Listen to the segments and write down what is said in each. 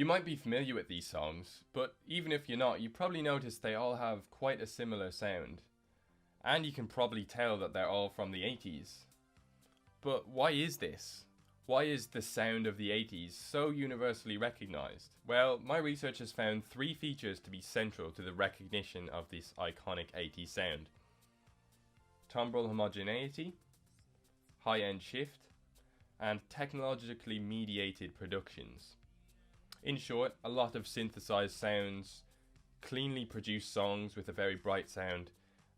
You might be familiar with these songs, but even if you're not, you probably noticed they all have quite a similar sound. And you can probably tell that they're all from the 80s. But why is this? Why is the sound of the 80s so universally recognised? Well, my research has found 3 features to be central to the recognition of this iconic 80s sound. Timbral homogeneity, high-end shift, and technologically mediated productions. In short, a lot of synthesized sounds, cleanly produced songs with a very bright sound,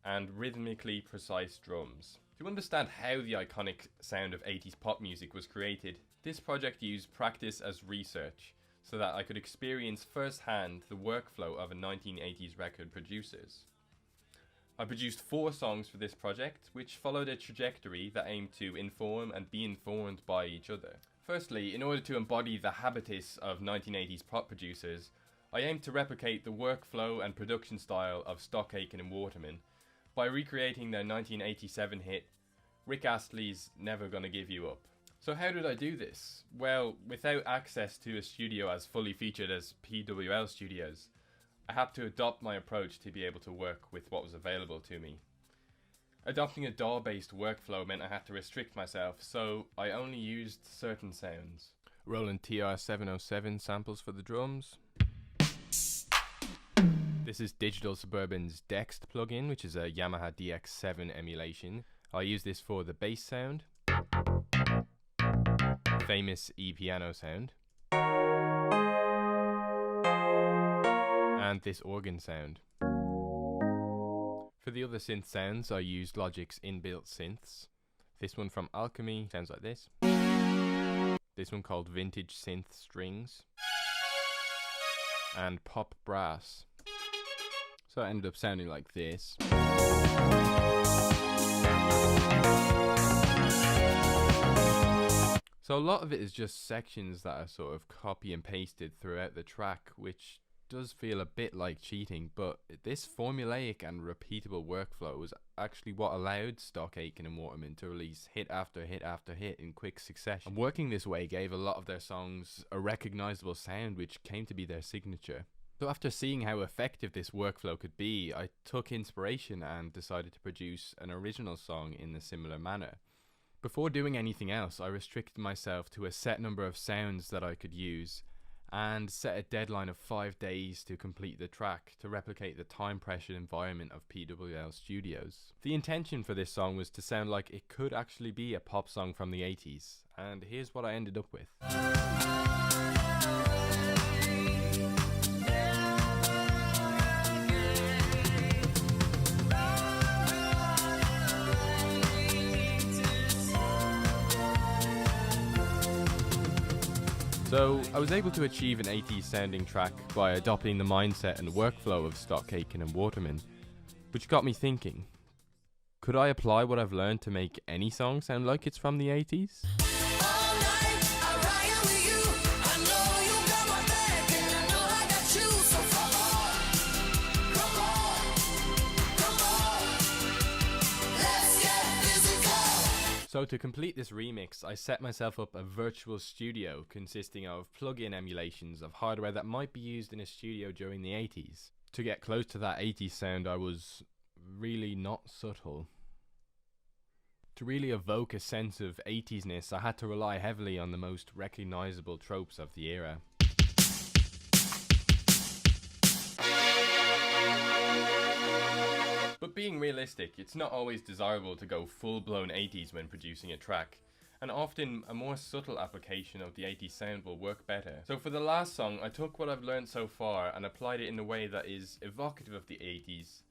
and rhythmically precise drums. To understand how the iconic sound of 80s pop music was created, this project used practice as research, so that I could experience firsthand the workflow of a 1980s record producers. I produced 4 songs for this project, which followed a trajectory that aimed to inform and be informed by each other. Firstly, in order to embody the habitus of 1980s pop producers, I aimed to replicate the workflow and production style of Stock Aitken and Waterman by recreating their 1987 hit, Rick Astley's Never Gonna Give You Up. So how did I do this? Well, without access to a studio as fully featured as PWL Studios, I had to adopt my approach to be able to work with what was available to me. Adopting a DAW-based workflow meant I had to restrict myself, so I only used certain sounds. Roland TR-707 samples for the drums. This is Digital Suburban's Dext plugin, which is a Yamaha DX7 emulation. I use this for the bass sound, famous E-piano sound, and this organ sound. For the other synth sounds, I used Logic's inbuilt synths. This one from Alchemy sounds like this. This one called Vintage Synth Strings. And Pop Brass. So it ended up sounding like this. So a lot of it is just sections that are sort of copy and pasted throughout the track, which does feel a bit like cheating, but this formulaic and repeatable workflow was actually what allowed Stock Aitken and Waterman to release hit after hit after hit in quick succession. And working this way gave a lot of their songs a recognisable sound which came to be their signature. So after seeing how effective this workflow could be, I took inspiration and decided to produce an original song in a similar manner. Before doing anything else, I restricted myself to a set number of sounds that I could use and set a deadline of 5 days to complete the track to replicate the time-pressured environment of PWL Studios. The intention for this song was to sound like it could actually be a pop song from the 80s, and here's what I ended up with. So I was able to achieve an 80s sounding track by adopting the mindset and workflow of Stock Aitken and Waterman, which got me thinking, could I apply what I've learned to make any song sound like it's from the 80s? So to complete this remix, I set myself up a virtual studio consisting of plug-in emulations of hardware that might be used in a studio during the 80s. To get close to that 80s sound, I was really not subtle. To really evoke a sense of 80s-ness, I had to rely heavily on the most recognisable tropes of the era. But being realistic, it's not always desirable to go full-blown 80s when producing a track, and often a more subtle application of the 80s sound will work better. So for the last song, I took what I've learned so far and applied it in a way that is evocative of the 80s,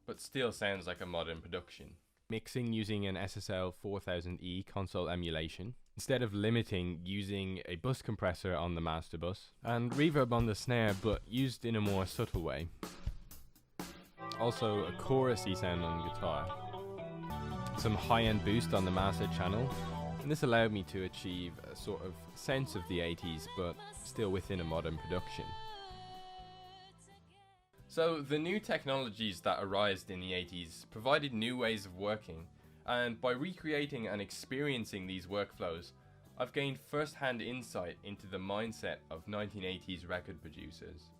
but still sounds like a modern production. Mixing using an SSL 4000E console emulation, instead of limiting using a bus compressor on the master bus, and reverb on the snare but used in a more subtle way. Also a chorusy sound on guitar, some high-end boost on the master channel, and this allowed me to achieve a sort of sense of the 80s but still within a modern production. So the new technologies that arose in the 80s provided new ways of working, and by recreating and experiencing these workflows, I've gained first-hand insight into the mindset of 1980s record producers.